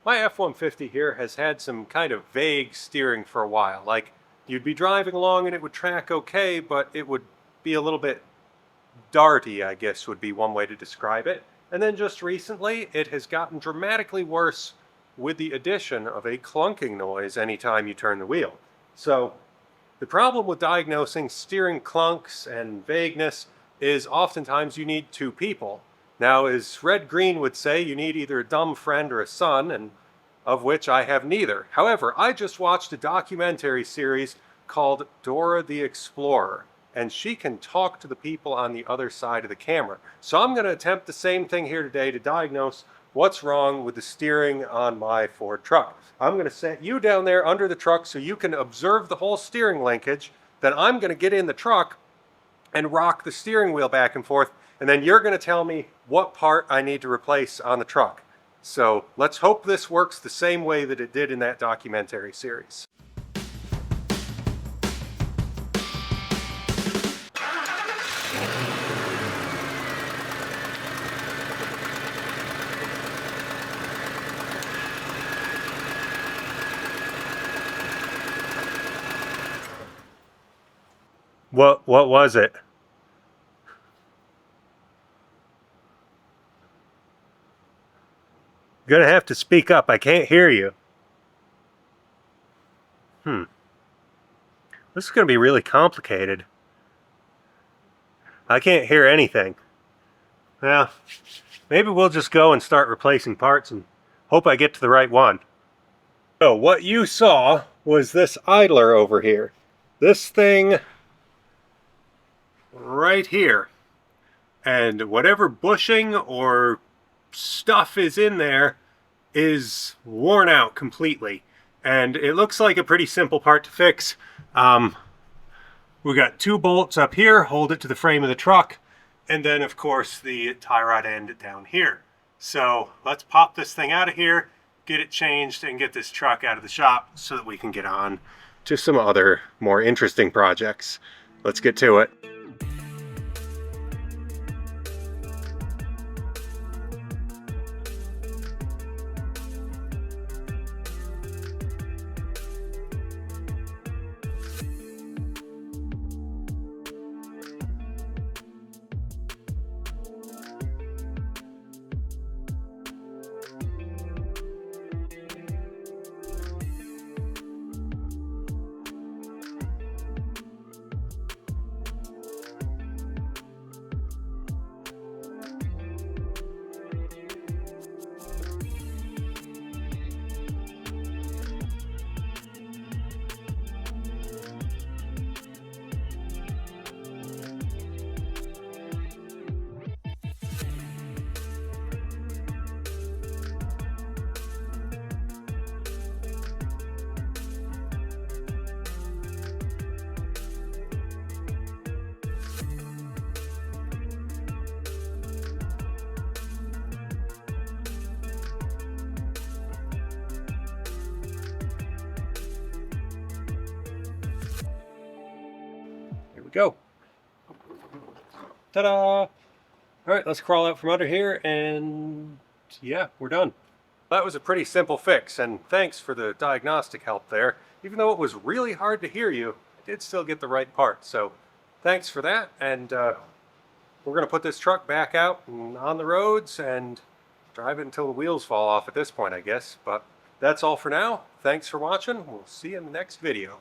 My F-150 here has had some kind of vague steering for a while. Like, you'd be driving along and it would track okay, but it would be a little bit darty, I guess would be one way to describe it. And then just recently, it has gotten dramatically worse with the addition of a clunking noise anytime you turn the wheel. So, the problem with diagnosing steering clunks and vagueness is oftentimes you need two people. Now, as Red Green would say, you need either a dumb friend or a son, and of which I have neither. However, I just watched a documentary series called Dora the Explorer, and she can talk to the people on the other side of the camera. So I'm going to attempt the same thing here today to diagnose what's wrong with the steering on my Ford truck. I'm going to set you down there under the truck so you can observe the whole steering linkage. Then I'm going to get in the truck and rock the steering wheel back and forth, and then you're going to tell me what part I need to replace on the truck. So let's hope this works the same way that it did in that documentary series. What was it? You're gonna have to speak up. I can't hear you. This is gonna be really complicated. I can't hear anything. Well, maybe we'll just go and start replacing parts and hope I get to the right one. So what you saw was this idler over here. This thing right here. And whatever bushing or stuff is in there is worn out completely. And it looks like a pretty simple part to fix. We got two bolts up here, hold it to the frame of the truck, and then of course the tie rod end down here. So let's pop this thing out of here, get it changed, and get this truck out of the shop so that we can get on to some other more interesting projects. Let's get to it. Here we go. Ta-da! All right, let's crawl out from under here, and yeah, we're done. That was a pretty simple fix, and thanks for the diagnostic help there. Even though it was really hard to hear you, I did still get the right part. So thanks for that, and we're going to put this truck back out and on the roads and drive it until the wheels fall off at this point, I guess. But that's all for now. Thanks for watching. We'll see you in the next video.